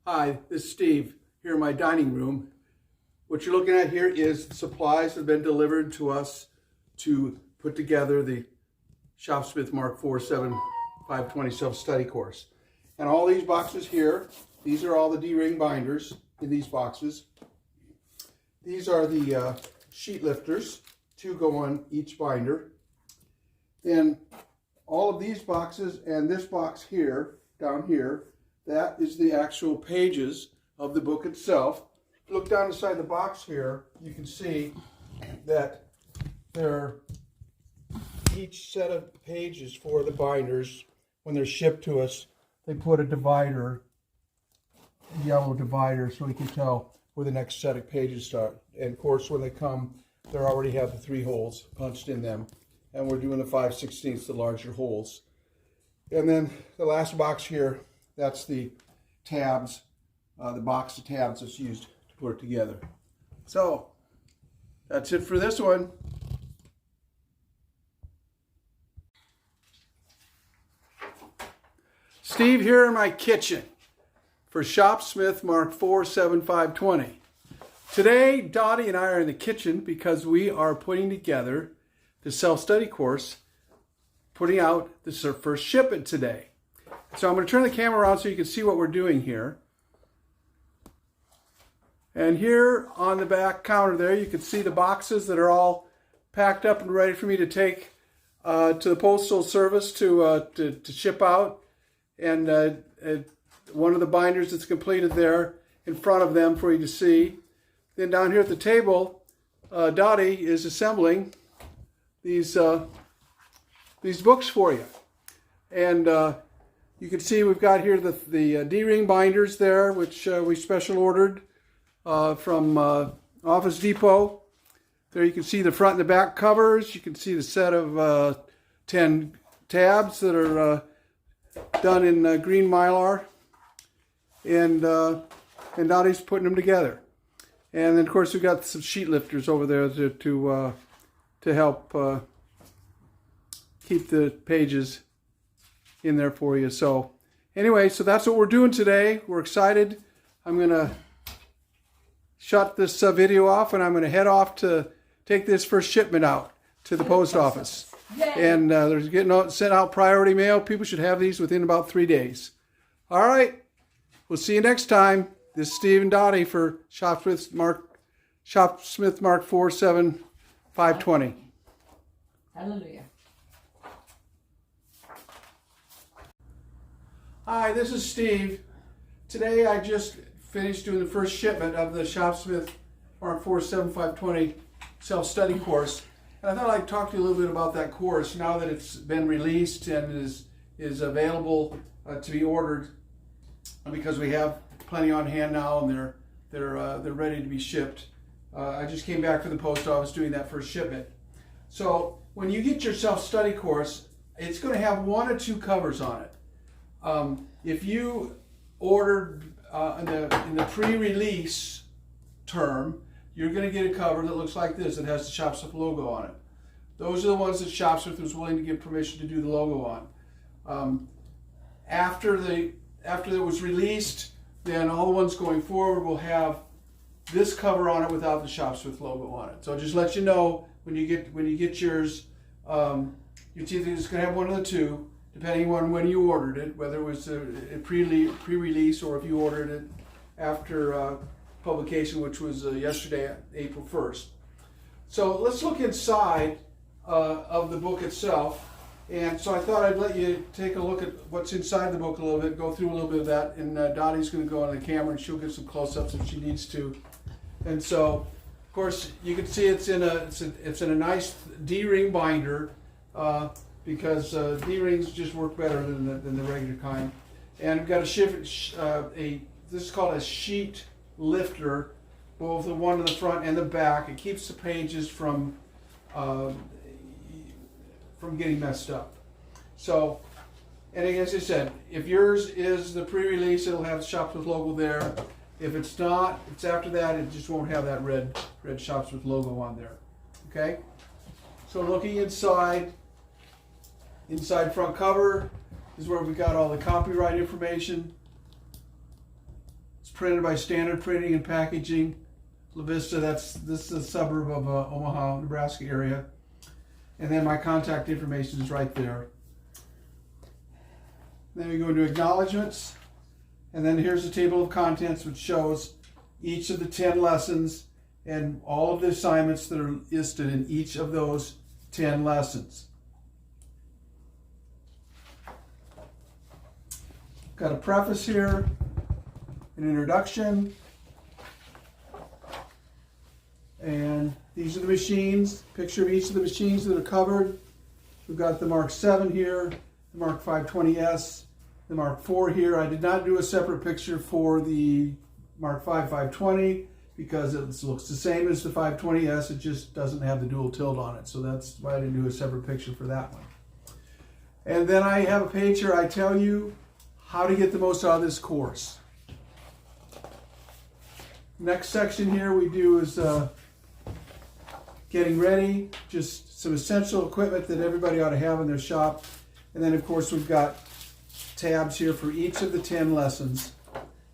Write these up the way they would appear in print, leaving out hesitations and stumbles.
Hi, this is Steve here in my dining room. What you're looking at here is supplies that have been delivered to us to put together the Shopsmith Mark IV 7520 self-study course. And all these boxes here, these are all the D-ring binders in these boxes. These are the sheet lifters. 2 go on each binder. And all of these boxes and this box here, down here, that is the actual pages of the book itself. Look down inside the box here, you can see that there, each set of pages for the binders, when they're shipped to us, they put a divider, a yellow divider, so we can tell where the next set of pages start. And of course, when they come, they already have the 3 holes punched in them. And we're doing the 5/16, the larger holes. And then the last box here, that's the tabs, the box of tabs that's used to put it together. So, that's it for this one. Steve here in my kitchen for Shopsmith Mark IV 7520. Today, Dottie and I are in the kitchen because we are putting together the self-study course, putting out the first shipment today. So I'm going to turn the camera around so you can see what we're doing here. And here on the back counter there, you can see the boxes that are all packed up and ready for me to take to the Postal Service to ship out. And one of the binders that's completed there in front of them for you to see. Then down here at the table, Dottie is assembling these books for you. And you can see we've got here the D-ring binders there, which we special ordered from Office Depot. There you can see the front and the back covers. You can see the set of 10 tabs that are done in green Mylar. And Dottie's putting them together. And then of course we've got some sheet lifters over there to help keep the pages in there for you. So anyway, so that's what we're doing today. We're excited. I'm going to shut this video off and I'm going to head off to take this first shipment out to the post office. And there's getting sent out priority mail. People should have these within about 3 days. All right. We'll see you next time. This is Steve and Dottie for Shopsmith Mark IV 7520. Hallelujah. Hi, this is Steve. Today I just finished doing the first shipment of the Shopsmith Mark IV 7520 self-study course. And I thought I'd talk to you a little bit about that course now that it's been released and is available to be ordered, because we have plenty on hand now and they're ready to be shipped. I just came back from the post office doing that first shipment. So when you get your self-study course, it's going to have 1 or 2 covers on it. If you ordered in the pre-release term, you're going to get a cover that looks like this that has the Shopsmith logo on it. Those are the ones that Shopsmith was willing to give permission to do the logo on. After it was released, then all the ones going forward will have this cover on it without the Shopsmith logo on it. So just let you know when you get yours, it's either going to have 1 of the 2, depending on when you ordered it, whether it was a pre-release or if you ordered it after publication, which was yesterday, April 1st. So let's look inside of the book itself. And so I thought I'd let you take a look at what's inside the book a little bit, go through a little bit of that, and Dottie's going to go on the camera and she'll get some close-ups if she needs to. And so, of course, you can see it's in a nice D-ring binder, because D-rings just work better than the regular kind. And we've got this is called a sheet lifter, both the one in the front and the back. It keeps the pages from getting messed up. So, and as I said, if yours is the pre-release, it'll have the Shopsmith logo there. If it's not, it's after that, it just won't have that red Shopsmith logo on there. Okay? So looking inside front cover is where we got all the copyright information. It's printed by Standard Printing and Packaging, La Vista. This is a suburb of Omaha, Nebraska area. And then my contact information is right there. Then we go into acknowledgments. And then here's the table of contents, which shows each of the 10 lessons and all of the assignments that are listed in each of those 10 lessons. Got a preface here, an introduction, and these are the machines, picture of each of the machines that are covered. We've got the Mark 7 here, the Mark 520S, the Mark 4 here. I did not do a separate picture for the Mark 5 520 because it looks the same as the 520S, it just doesn't have the dual tilt on it, so that's why I didn't do a separate picture for that one. And then I have a page here, I tell you how to get the most out of this course. Next section here we do is getting ready, just some essential equipment that everybody ought to have in their shop. And then of course we've got tabs here for each of the 10 lessons.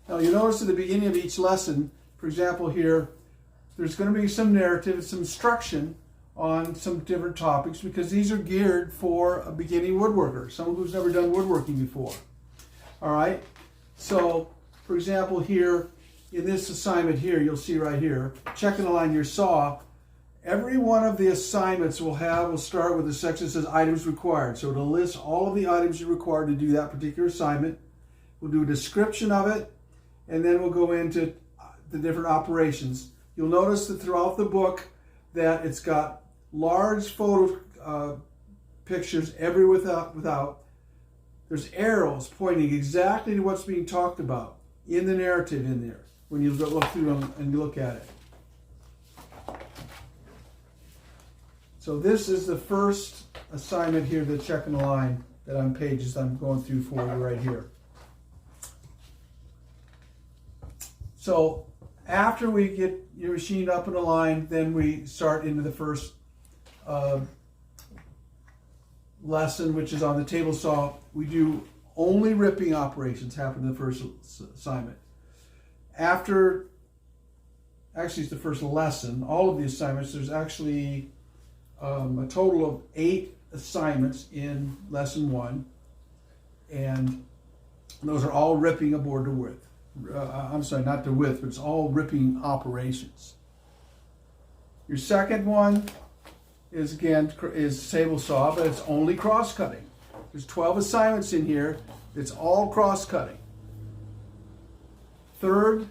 Now you'll notice at the beginning of each lesson, for example here, there's going to be some narrative and some instruction on some different topics because these are geared for a beginning woodworker, someone who's never done woodworking before. All right, so for example here, in this assignment here, you'll see right here, checking the line your saw, every one of the assignments will start with a section that says items required. So it'll list all of the items you're required to do that particular assignment. We'll do a description of it, and then we'll go into the different operations. You'll notice that throughout the book that it's got large photo pictures everywhere without. There's arrows pointing exactly to what's being talked about in the narrative in there when you look through them and look at it. So this is the first assignment here, the checking the line that I'm going through for you right here. So after we get your machine up and aligned, then we start into the first lesson, which is on the table saw. We do only ripping operations happen in the first assignment. Actually it's the first lesson, all of the assignments, there's actually a total of 8 assignments in lesson 1, and those are all ripping aboard to width. I'm sorry, not to width, but it's all ripping operations. Your second one is table saw, but it's only cross-cutting. There's 12 assignments in here. It's all cross-cutting. Third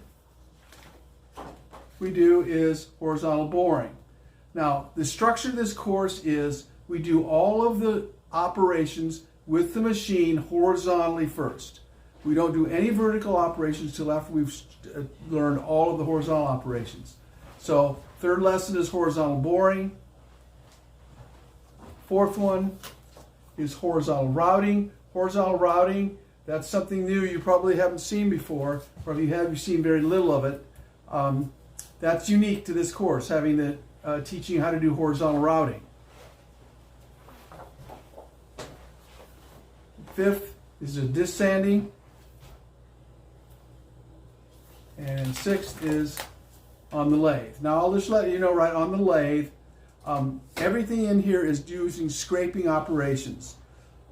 we do is horizontal boring. Now, the structure of this course is we do all of the operations with the machine horizontally first. We don't do any vertical operations till after we've learned all of the horizontal operations. So, third lesson is horizontal boring. Fourth one is horizontal routing. Horizontal routing, that's something new you probably haven't seen before, or if you have, you've seen very little of it. That's unique to this course, having the teaching you how to do horizontal routing. Fifth is the disc sanding. And sixth is on the lathe. Now I'll just let you know right on the lathe, everything in here is using scraping operations.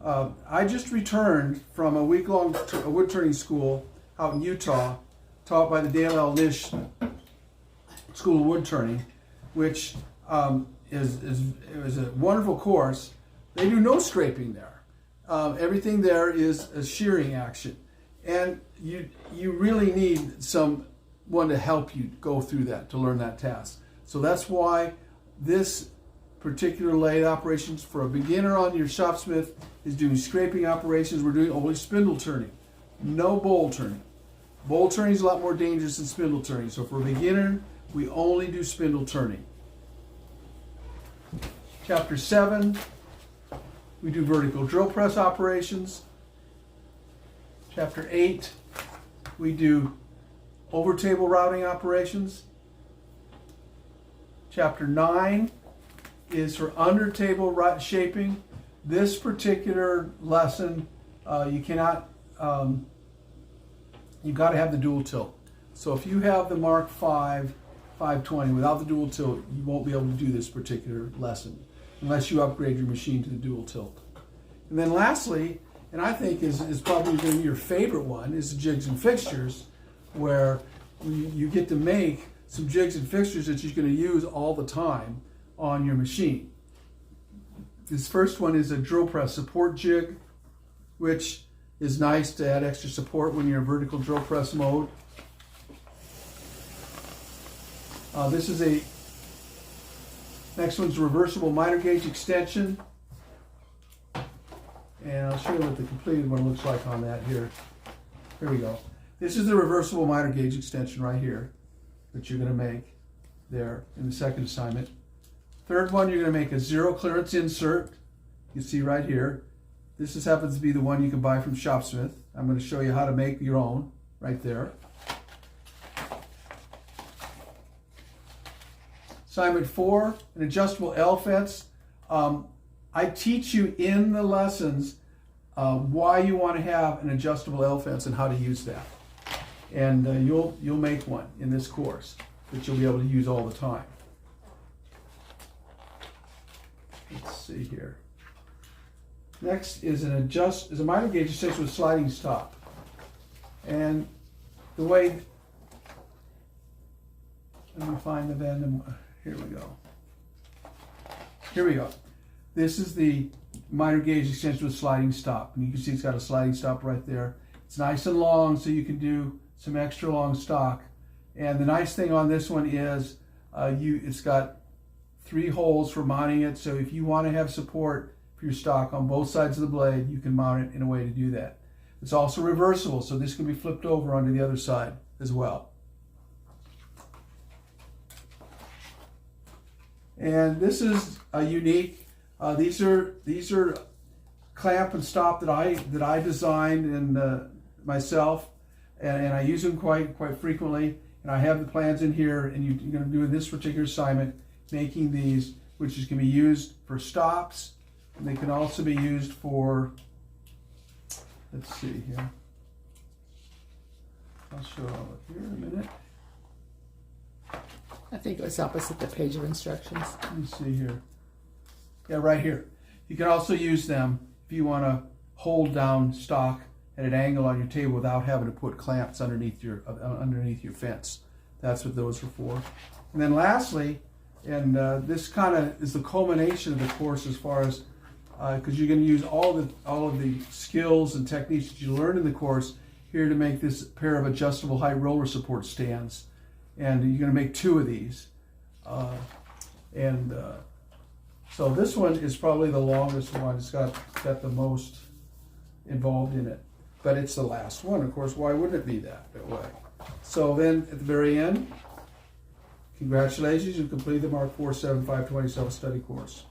I just returned from a week-long wood turning school out in Utah, taught by the Dale L. Nish School of Wood Turning, which it was a wonderful course. They do no scraping there. Everything there is a shearing action, and you really need someone to help you go through that, to learn that task. So that's why this particular lathe operations for a beginner on your shopsmith is doing scraping operations. We're doing only spindle turning, no bowl turning. Bowl turning is a lot more dangerous than spindle turning. So for a beginner, we only do spindle turning. Chapter 7, we do vertical drill press operations. Chapter 8, we do over table routing operations. Chapter 9 is for under table shaping. This particular lesson, you cannot, you've got to have the dual tilt. So if you have the Mark 5 520 without the dual tilt, you won't be able to do this particular lesson unless you upgrade your machine to the dual tilt. And then lastly, and I think is probably going to be your favorite one, is the jigs and fixtures, where you get to make some jigs and fixtures that you're going to use all the time on your machine. This first one is a drill press support jig, which is nice to add extra support when you're in vertical drill press mode. Next one's reversible miter gauge extension. And I'll show you what the completed one looks like on that here. Here we go. This is the reversible miter gauge extension right here that you're going to make there in the second assignment. Third one, you're going to make a zero clearance insert. You see right here. This happens to be the one you can buy from Shopsmith. I'm going to show you how to make your own right there. Assignment 4, an adjustable L fence. I teach you in the lessons why you want to have an adjustable L fence and how to use that. And you'll make one in this course that you'll be able to use all the time. Let's see here. Next is a miter gauge extension with sliding stop. And the way, let me find the bend. Here we go. Here we go. This is the miter gauge extension with sliding stop. And you can see it's got a sliding stop right there. It's nice and long, so you can do some extra long stock. And the nice thing on this one is it's got 3 holes for mounting it. So if you want to have support for your stock on both sides of the blade, you can mount it in a way to do that. It's also reversible, so this can be flipped over onto the other side as well. And this is unique. These are clamp and stop that I designed and myself, and I use them quite frequently. And I have the plans in here, and you're going to do in this particular assignment, making these, which can be used for stops, and they can also be used for, let's see here. I'll show it here in a minute. I think it was opposite the page of instructions. Let me see here. Yeah, right here. You can also use them if you want to hold down stock at an angle on your table without having to put clamps underneath your fence. That's what those are for. And then lastly, and this kind of is the culmination of the course as far as, because you're going to use all of the skills and techniques that you learned in the course here to make this pair of adjustable high roller support stands. And you're going to make 2 of these. So this one is probably the longest one. It's got the most involved in it. But it's the last one, of course. Why wouldn't it be that way? So then at the very end, congratulations, you completed the Mark 4 7520 self-study course.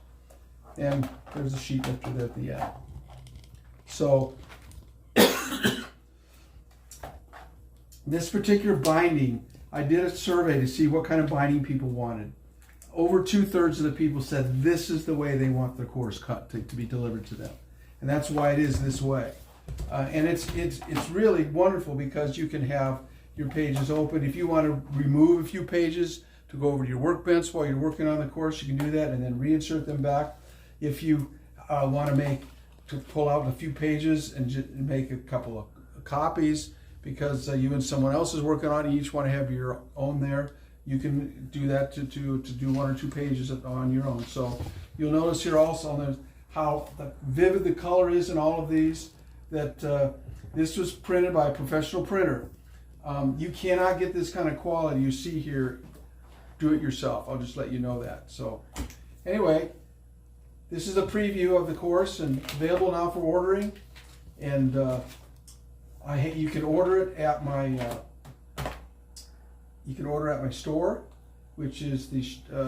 And there's a sheet after that at the end. So this particular binding, I did a survey to see what kind of binding people wanted. Over 2/3 of the people said this is the way they want their course cut to be delivered to them. And that's why it is this way. And it's really wonderful because you can have your pages open. If you want to remove a few pages to go over to your workbench while you're working on the course, you can do that and then reinsert them back. If you want to pull out a few pages and make a couple of copies because you and someone else is working on it, you each want to have your own there, you can do that to do 1 or 2 pages on your own. So you'll notice here also on how vivid the color is in all of these, that this was printed by a professional printer. You cannot get this kind of quality you see here, do it yourself. I'll just let you know that. So anyway, this is a preview of the course and available now for ordering. And you can order it at my store, which is the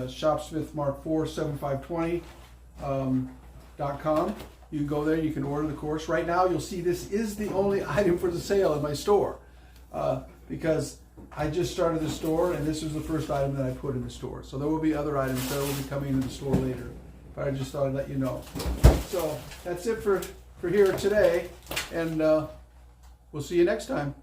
Shopsmith Mark 4 7520.com. You can go there, you can order the course. Right now you'll see this is the only item for the sale in my store because I just started the store and this was the first item that I put in the store. So there will be other items that will be coming into the store later. But I just thought I'd let you know. So that's it for here today, and we'll see you next time.